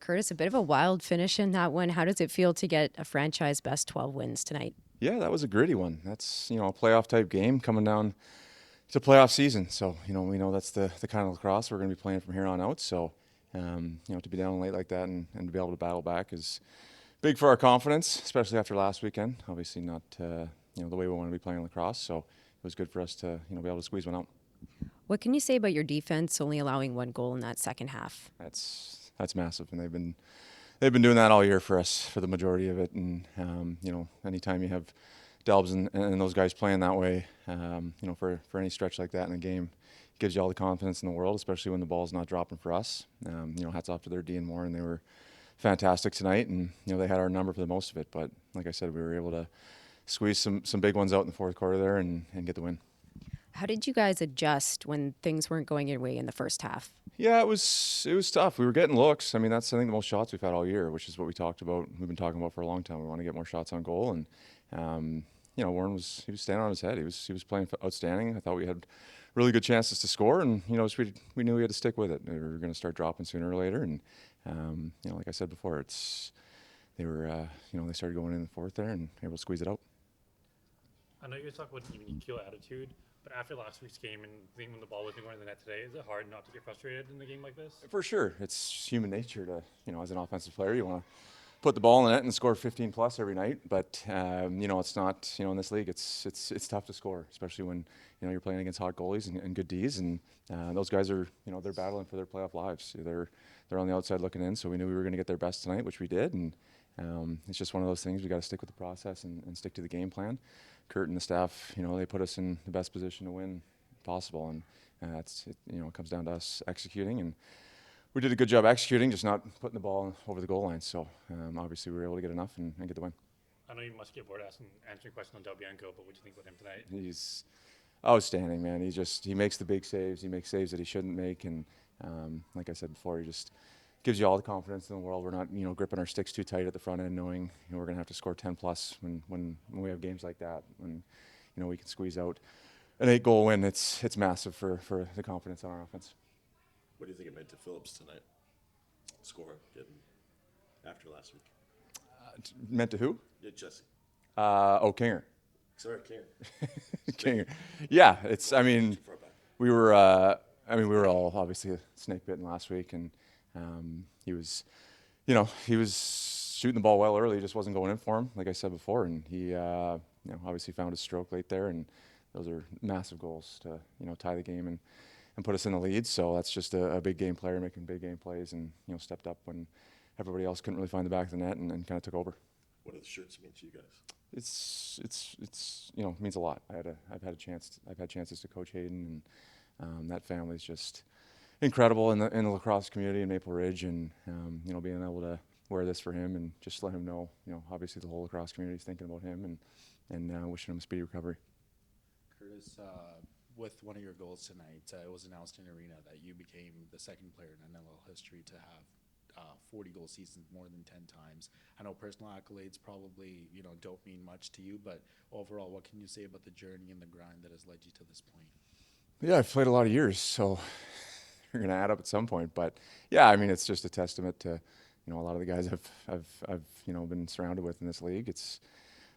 Curtis, a bit of a wild finish in that one. How does it feel to get a franchise best 12 wins tonight? Yeah, that was a gritty one. That's, a playoff type game coming down to playoff season. So, we know that's the kind of lacrosse we're going to be playing from here on out. So, to be down late like that and to be able to battle back is big for our confidence, especially after last weekend. Obviously not, the way we want to be playing lacrosse. So it was good for us to, be able to squeeze one out. What can you say about your defense only allowing one goal in that second half? That's massive. And they've been doing that all year for us for the majority of it. And, anytime you have Delbs and those guys playing that way, for any stretch like that in a game, it gives you all the confidence in the world, especially when the ball's not dropping for us. Hats off to their D and more, and they were fantastic tonight. And, they had our number for the most of it. But like I said, we were able to squeeze some big ones out in the fourth quarter there and get the win. How did you guys adjust when things weren't going your way in the first half? Yeah, it was tough. We were getting looks. I mean, that's I think the most shots we've had all year, which is what we talked about. We've been talking about for a long time. We want to get more shots on goal, and Warren was standing on his head. He was playing outstanding. I thought we had really good chances to score, and we knew we had to stick with it. We were going to start dropping sooner or later, and like I said before, they started going in the fourth there and able to squeeze it out. I know you guys talk about even keel attitude, but after last week's game and when the ball wasn't going to the net today, is it hard not to get frustrated in a game like this? For sure, it's human nature to as an offensive player, you want to put the ball in the net and score 15 plus every night. But it's not in this league. It's tough to score, especially when you're playing against hot goalies and good D's. And those guys are they're battling for their playoff lives. They're on the outside looking in. So we knew we were going to get their best tonight, which we did. And it's just one of those things. We got to stick with the process and stick to the game plan. Curt and the staff, they put us in the best position to win possible, and it comes down to us executing, and we did a good job executing, just not putting the ball over the goal line. So obviously we were able to get enough and get the win. I know you must get bored answering questions on Del Bianco, but what do you think about him tonight? He's outstanding, man. He makes the big saves. He makes saves that he shouldn't make, and like I said before, he just gives you all the confidence in the world. We're not gripping our sticks too tight at the front end, knowing we're going to have to score 10 plus when we have games like that. When we can squeeze out an 8-goal win, it's massive for the confidence on our offense. What do you think it meant to Phillips tonight? Score getting after last week. Meant to who? Yeah, Jesse. Kinger. Sorry, Kinger. Kinger. Yeah, we were. We were all obviously snake bitten last week, and he was shooting the ball well early. It just wasn't going in for him, like I said before. And he, obviously found his stroke late there, and those are massive goals to tie the game and put us in the lead. So that's just a big game player making big game plays, and stepped up when everybody else couldn't really find the back of the net and kind of took over. What do the shirts mean to you guys? It's means a lot. I've had chances to coach Hayden, and that family's just incredible in the lacrosse community in Maple Ridge, and being able to wear this for him and just let him know, obviously the whole lacrosse community is thinking about him and wishing him a speedy recovery. Curtis, with one of your goals tonight, it was announced in Arena that you became the second player in NLL history to have 40-goal seasons more than 10 times. I know personal accolades probably don't mean much to you, but overall, what can you say about the journey and the grind that has led you to this point? Yeah, I've played a lot of years, so you're going to add up at some point. But yeah, it's just a testament to a lot of the guys I've been surrounded with in this league. It's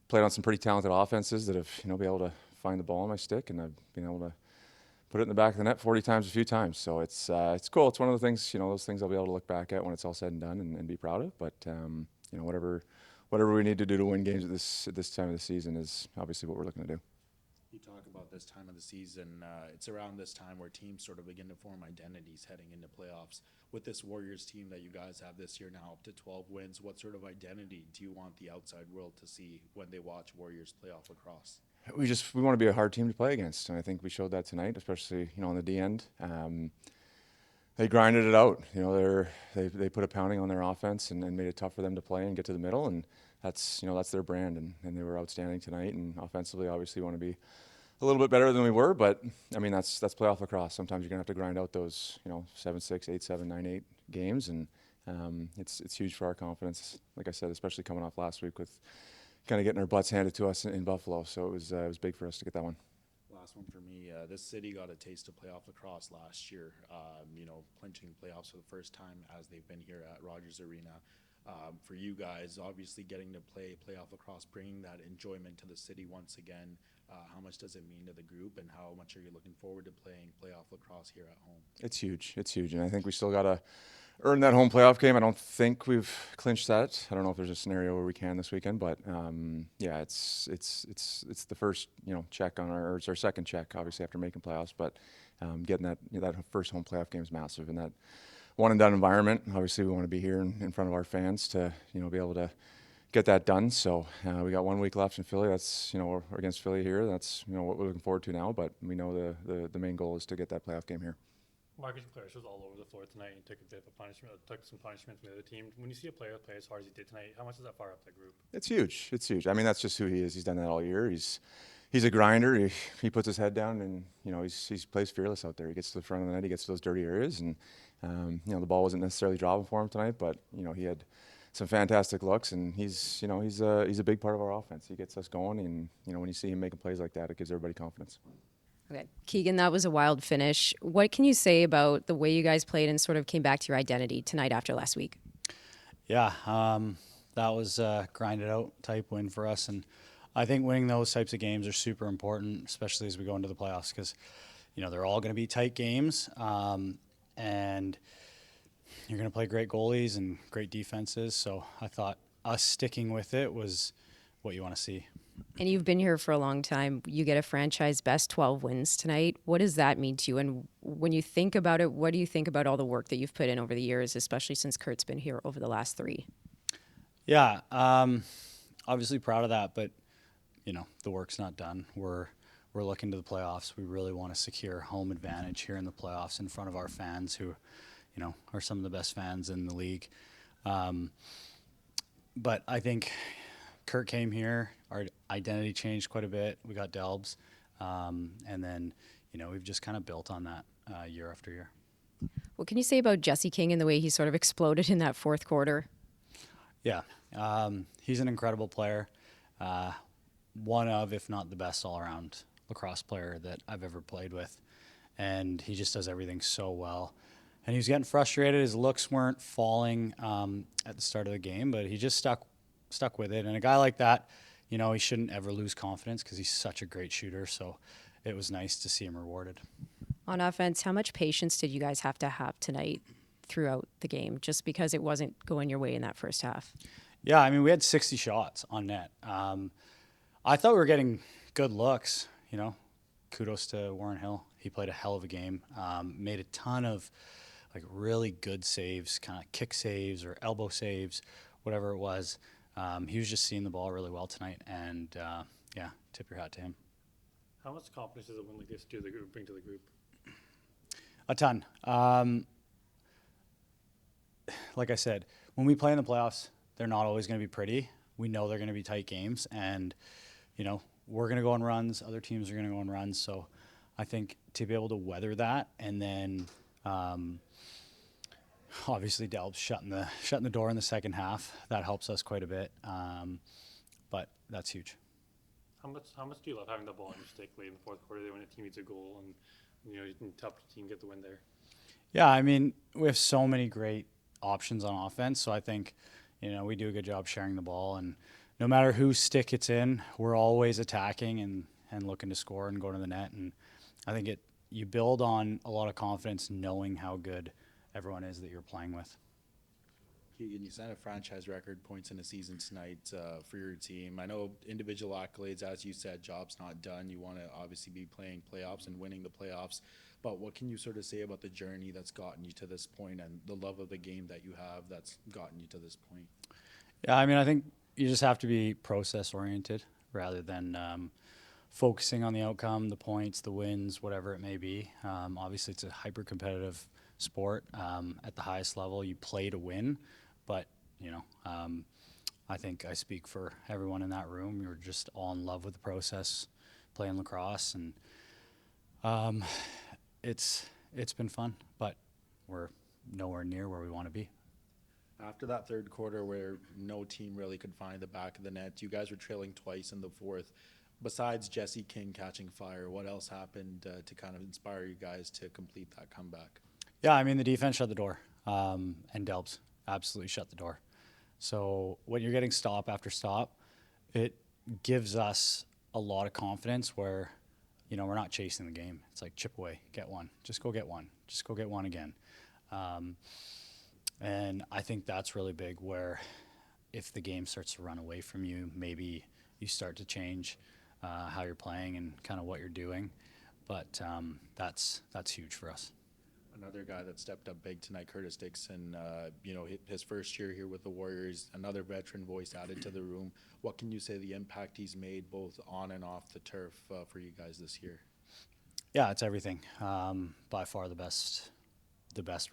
played on some pretty talented offenses that have been able to find the ball on my stick, and I've been able to put it in the back of the net 40 times a few times. So it's cool. It's one of the things, those things I'll be able to look back at when it's all said and done and be proud of. But whatever we need to do to win games at this time of the season is obviously what we're looking to do. You talk about this time of the season. It's around this time where teams sort of begin to form identities heading into playoffs. With this Warriors team that you guys have this year now up to 12 wins, what sort of identity do you want the outside world to see when they watch Warriors playoff lacrosse? We want to be a hard team to play against, and I think we showed that tonight, especially on the D end. They grinded it out. They put a pounding on their offense and made it tough for them to play and get to the middle, and that's their brand, and they were outstanding tonight. And offensively, obviously, want to be a little bit better than we were, but that's playoff lacrosse. Sometimes you're gonna have to grind out those 7-6, 8-7, 9-8 games, and it's huge for our confidence. Like I said, especially coming off last week with kind of getting our butts handed to us in Buffalo. So it was big for us to get that one. Last last one for me. This city got a taste of playoff lacrosse last year, clinching playoffs for the first time as they've been here at Rogers Arena. For you guys, obviously getting to play playoff lacrosse, bringing that enjoyment to the city once again, how much does it mean to the group, and how much are you looking forward to playing playoff lacrosse here at home? It's huge. It's huge, and I think we still gotta earn that home playoff game. I don't think we've clinched that. I don't know if there's a scenario where we can this weekend, but yeah, it's the first check on or it's our second check, obviously after making playoffs. But getting that first home playoff game is massive, and that one and done environment. Obviously, we want to be here in front of our fans to be able to get that done. So we got 1 week left in Philly. That's we're against Philly here. That's what we're looking forward to now. But we know the main goal is to get that playoff game here. Marcus Claris was all over the floor tonight and took a bit of a punishment, took some punishment from the other team. When you see a player play as hard as he did tonight, how much does that fire up the group? It's huge. It's huge. I mean, that's just who he is. He's done that all year. He's a grinder. He puts his head down, and he plays fearless out there. He gets to the front of the net. He gets to those dirty areas, and the ball wasn't necessarily dropping for him tonight, but he had some fantastic looks, and he's a big part of our offense. He gets us going, and when you see him making plays like that, it gives everybody confidence. Okay. Keegan, that was a wild finish. What can you say about the way you guys played and sort of came back to your identity tonight after last week? Yeah, that was a grinded out type win for us, and I think winning those types of games are super important, especially as we go into the playoffs, because they're all going to be tight games, and you're going to play great goalies and great defenses. So I thought us sticking with it was what you want to see. And you've been here for a long time. You get a franchise best 12 wins tonight. What does that mean to you? And when you think about it, what do you think about all the work that you've put in over the years, especially since Curt's been here over the last 3? Yeah, obviously proud of that, but the work's not done. We're looking to the playoffs. We really want to secure home advantage here in the playoffs in front of our fans, who are some of the best fans in the league. But I think Curt came here, our identity changed quite a bit. We got Delbs, and then we've just kind of built on that year after year. What can you say about Jesse King and the way he sort of exploded in that fourth quarter? Yeah, he's an incredible player, one of, if not the best all-around lacrosse player that I've ever played with, and he just does everything so well. And he was getting frustrated. His looks weren't falling at the start of the game, but he just stuck with it. And a guy like that, he shouldn't ever lose confidence because he's such a great shooter. So it was nice to see him rewarded. On offense, how much patience did you guys have to have tonight throughout the game, just because it wasn't going your way in that first half? Yeah, I mean, we had 60 shots on net. I thought we were getting good looks, Kudos to Warren Hill. He played a hell of a game, made a ton of really good saves, kind of kick saves or elbow saves, whatever it was. He was just seeing the ball really well tonight, and tip your hat to him. How much confidence does a win like this bring to the group? A ton. Like I said, when we play in the playoffs, they're not always going to be pretty. We know they're going to be tight games, and we're going to go on runs. Other teams are going to go on runs. So I think to be able to weather that, and then obviously Delb's shutting the door in the second half, that helps us quite a bit. But that's huge. How much do you love having the ball on your stick late in the fourth quarter when a team needs a goal and you can help your team get the win there? Yeah, I mean, we have so many great options on offense, so I think we do a good job sharing the ball, and no matter whose stick it's in, we're always attacking and looking to score and go to the net. And I think you build on a lot of confidence knowing how good everyone is that you're playing with. Keegan, you set a franchise record points in a season tonight for your team. I know individual accolades, as you said, job's not done. You want to obviously be playing playoffs and winning the playoffs. But what can you sort of say about the journey that's gotten you to this point and the love of the game that you have that's gotten you to this point? Yeah, I mean, I think you just have to be process-oriented rather than focusing on the outcome, the points, the wins, whatever it may be. Obviously, it's a hyper-competitive sport. At the highest level, you play to win. But, I think I speak for everyone in that room. We were just all in love with the process, playing lacrosse, and it's been fun, but we're nowhere near where we want to be. After that third quarter where no team really could find the back of the net, you guys were trailing twice in the fourth. Besides Jesse King catching fire, what else happened to kind of inspire you guys to complete that comeback? Yeah, I mean, the defense shut the door, and Delbs absolutely shut the door. So when you're getting stop after stop, it gives us a lot of confidence where, we're not chasing the game. It's like chip away, get one, just go get one, just go get one again. And I think that's really big where if the game starts to run away from you, maybe you start to change how you're playing and kind of what you're doing. But that's huge for us. Another guy that stepped up big tonight, Curtis Dickson, his first year here with the Warriors, another veteran voice added to the room. What can you say the impact he's made both on and off the turf for you guys this year? Yeah, it's everything. By far the best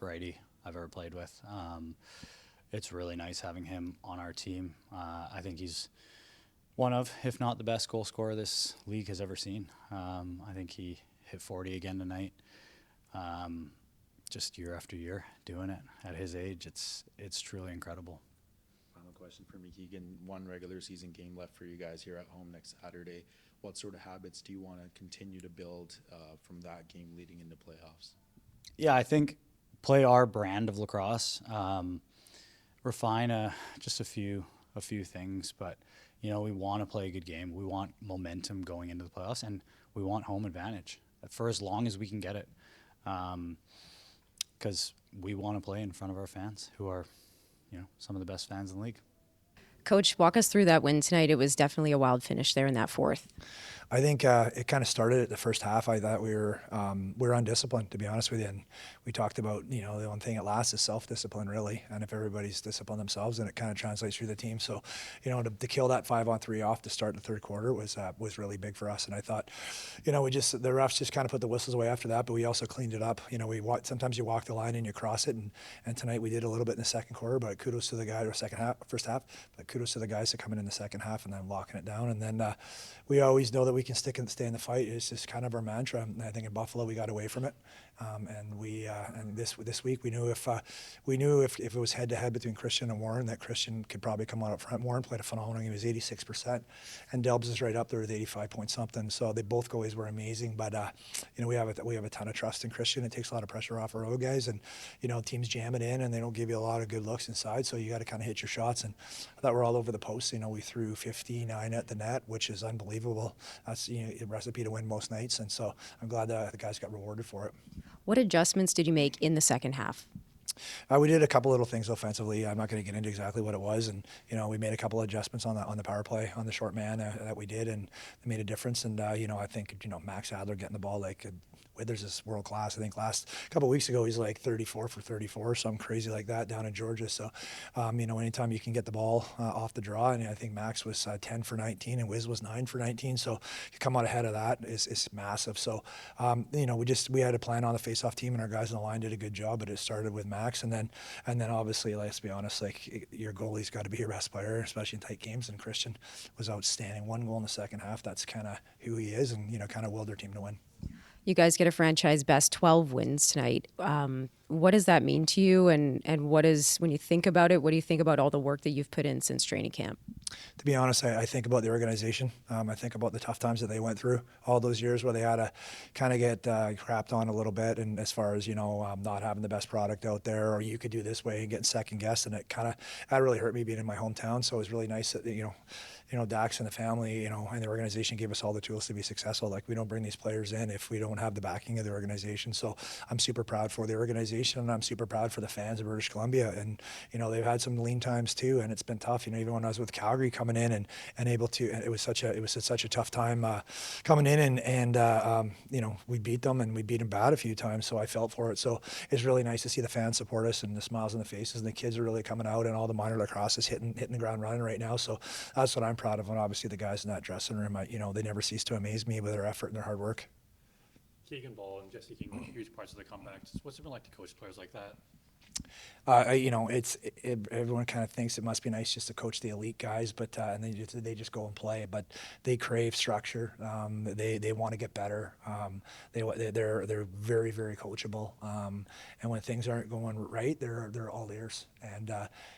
righty I've ever played with. It's really nice having him on our team. I think he's one of, if not the best goal scorer this league has ever seen. I think he hit 40 again tonight. Just year after year doing it at his age, it's truly incredible. Final question for me, Keegan. One regular season game left for you guys here at home next Saturday. What sort of habits do you want to continue to build from that game leading into playoffs? Yeah, I think play our brand of lacrosse. Refine just a few things, but we want to play a good game. We want momentum going into the playoffs, and we want home advantage for as long as we can get it. Because we want to play in front of our fans, who are, some of the best fans in the league. Coach, walk us through that win tonight. It was definitely a wild finish there in that fourth. I think it kind of started at the first half. I thought we were undisciplined, to be honest with you. And we talked about, the one thing at last is self-discipline, really. And if everybody's disciplined themselves, then it kind of translates through the team. So, to kill that 5-on-3 off to start the third quarter was really big for us. And I thought, the refs just kind of put the whistles away after that, but we also cleaned it up. Sometimes you walk the line and you cross it, and tonight we did a little bit in the second quarter. But kudos to the guy, or first half. But kudos to the guys that come in the second half and then locking it down. And then we always know that we can stay in the fight. It's just kind of our mantra. And I think in Buffalo we got away from it. And this week we knew if it was head to head between Christian and Warren, that Christian could probably come out up front. Warren played a phenomenal. He was 86%, and Delbs is right up there with 85 point something. So they both goalies were amazing. But we have a ton of trust in Christian. It takes a lot of pressure off our road guys, and teams jam it in, and they don't give you a lot of good looks inside. So you got to kind of hit your shots. And I thought we're all over the post. We threw 59 at the net, which is unbelievable. That's a recipe to win most nights, and so I'm glad that the guys got rewarded for it. What adjustments did you make in the second half? We did a couple little things offensively. I'm not going to get into exactly what it was, and we made a couple of adjustments on the power play on the short man that we did, and it made a difference. And I think Max Adler getting the ball Withers is world class. I think last couple of weeks ago he's like 34 for 34, something crazy like that down in Georgia. So anytime you can get the ball off the draw, and I think Max was 10 for 19 and Wiz was 9 for 19. So to come out ahead of that is massive. So we had a plan on the face-off team, and our guys on the line did a good job. But it started with Max, and then obviously, let's be honest, your goalie's got to be your best player, especially in tight games. And Christian was outstanding. 1 goal in the second half. That's kind of who he is, and kind of willed their team to win. You guys get a franchise best 12 wins tonight. What does that mean to you? And when you think about it, what do you think about all the work that you've put in since training camp? To be honest, I think about the organization. I think about the tough times that they went through all those years where they had to kind of get crapped on a little bit, and as far as not having the best product out there, or you could do this way and getting second guessed, and that really hurt me being in my hometown. So it was really nice that Dax and the family, and the organization gave us all the tools to be successful. We don't bring these players in if we don't have the backing of the organization. So I'm super proud for the organization, and I'm super proud for the fans of British Columbia. And they've had some lean times too, and it's been tough. Even when I was with Calgary coming in and able to, it was such a tough time coming in, and we beat them, and we beat them bad a few times. So I felt for it. So it's really nice to see the fans support us and the smiles on the faces, and the kids are really coming out, and all the minor lacrosse is hitting the ground running right now. So that's what I'm proud of. And obviously the guys in that dressing room, they never cease to amaze me with their effort and their hard work. Keegan Bal and Jesse King were huge parts of the comeback. What's it been like to coach players like that? Everyone kind of thinks it must be nice just to coach the elite guys, but and they just go and play. But they crave structure. They want to get better. They're very very coachable. And when things aren't going right, they're all ears. And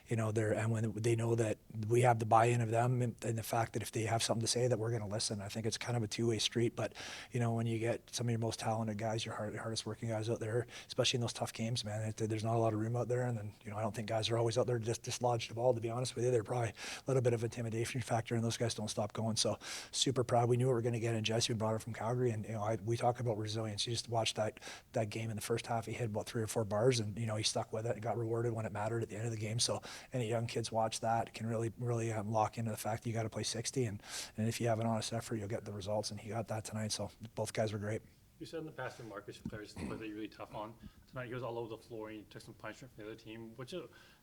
when they know that we have the buy-in of them, and the fact that if they have something to say, that we're going to listen. I think it's kind of a two-way street. But when you get some of your most talented guys, your hardest working guys out there, especially in those tough games, man, there's not a lot of room out there. And then, I don't think guys are always out there to just dislodge the ball, to be honest with you. They're probably a little bit of intimidation factor, and those guys don't stop going. So super proud. We knew we were going to get in Jesse. We brought her from Calgary, and we talk about resilience. You just watched that game in the first half. He hit about 3 or 4 bars, and he stuck with it and got rewarded when it mattered at the end of the game. So any young kids watch that can really lock into the fact that you got to play 60, and if you have an honest effort, you'll get the results. And he got that tonight. So both guys were great. You said in the past that Marcus players that you're really tough on. Tonight he was all over the floor and he took some punishment from the other team.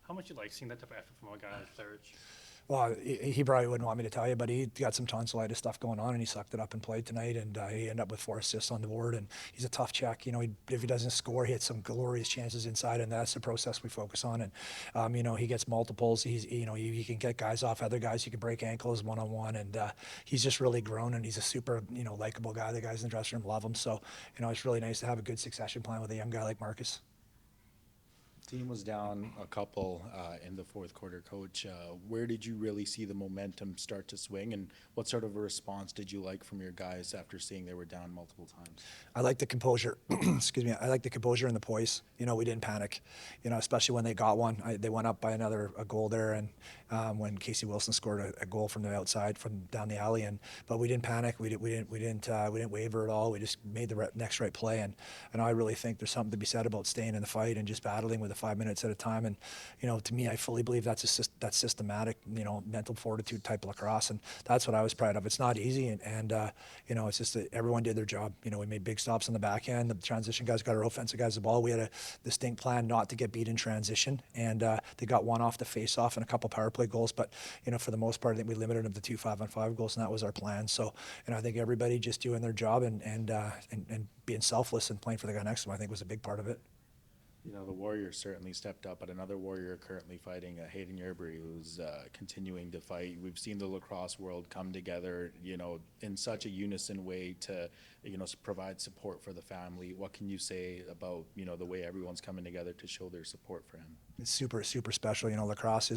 How much you like seeing that type of effort from a guy like Claridge? Well, he probably wouldn't want me to tell you, but he got some tonsillitis stuff going on, and he sucked it up and played tonight, and he ended up with 4 assists on the board, and he's a tough check. If he doesn't score, he had some glorious chances inside, and that's the process we focus on. And he gets multiples. He can get guys off other guys. He can break ankles one-on-one, and he's just really grown, and he's a super likable guy. The guys in the dressing room love him. So it's really nice to have a good succession plan with a young guy like Marcus. Team was down a couple in the fourth quarter, Coach. Where did you really see the momentum start to swing, and what sort of a response did you like from your guys after seeing they were down multiple times? I like the composure. Excuse me. I like the composure and the poise. We didn't panic. Especially when they got one. They went up by a goal there, and when Casey Wilson scored a goal from the outside, from down the alley, but we didn't panic. We didn't waver at all. We just made the next right play, and I really think there's something to be said about staying in the fight and just battling with the 5 minutes at a time. And to me, I fully believe that's systematic, mental fortitude type lacrosse, and that's what I was proud of. It's not easy, and it's just that everyone did their job. We made big stops on the back end. The transition guys got our offensive guys the ball. We had a distinct plan not to get beat in transition, and they got one off the face-off and a couple power play goals. But for the most part, I think we limited them to 2 5-on-5 goals, and that was our plan. So, I think everybody just doing their job and being selfless and playing for the guy next to them, I think, was a big part of it. The Warriors certainly stepped up, but another Warrior currently fighting, Hayden Yerbury, who's continuing to fight. We've seen the lacrosse world come together, in such a unison way to, provide support for the family. What can you say about, the way everyone's coming together to show their support for him? It's super, super special. Lacrosse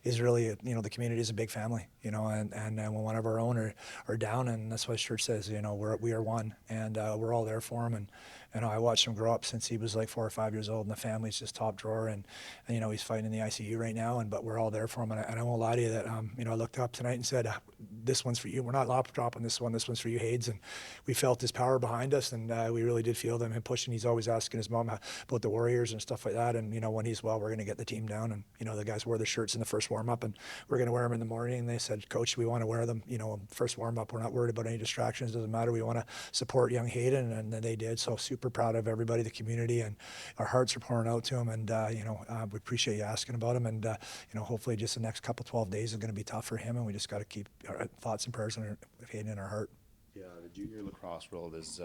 is really, the community is a big family, and when one of our own are down, and that's what church says, we are one, and we're all there for him. And I watched him grow up since he was like 4 or 5 years old, and the family's just top drawer, and he's fighting in the ICU right now, but we're all there for him. And I won't lie to you that, I looked up tonight and said, this one's for you. We're not dropping this one's for you, Hades. And we felt his power behind us, and we really did feel him pushing. He's always asking his mom about the Warriors and stuff like that. And, when he's well, we're going to get the team down. And, the guys wore the shirts in the first warm-up, and we're going to wear them in the morning. And they said, Coach, we want to wear them, first warm-up. We're not worried about any distractions. Doesn't matter. We want to support young Hayden, and they did. So super proud of everybody, the community, and our hearts are pouring out to him. And, we appreciate you asking about him. And, hopefully just the next couple 12 days are going to be tough for him, and we just got to keep our thoughts and prayers with Hayden in our heart. Yeah, the junior lacrosse world is,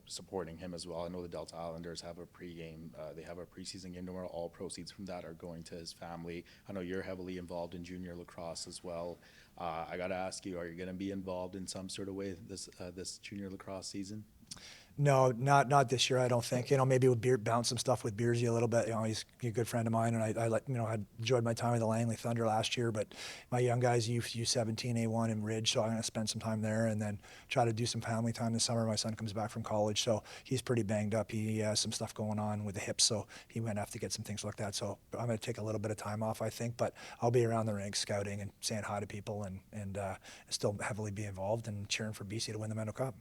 supporting him as well. I know the Delta Islanders have a pregame. They have a preseason game tomorrow. All proceeds from that are going to his family. I know you're heavily involved in junior lacrosse as well. I got to ask you, are you going to be involved in some sort of way this junior lacrosse season? No, not this year. I don't think. Maybe we'll bounce some stuff with Beersy a little bit. He's a good friend of mine, and I enjoyed my time with the Langley Thunder last year. But my young guys, U17, A1, and Ridge, so I'm going to spend some time there, and then try to do some family time this summer. My son comes back from college, so he's pretty banged up. He has some stuff going on with the hips, so he might have to get some things looked at. So I'm going to take a little bit of time off, I think, but I'll be around the rink scouting and saying hi to people, and still heavily be involved and cheering for BC to win the Menno Cup.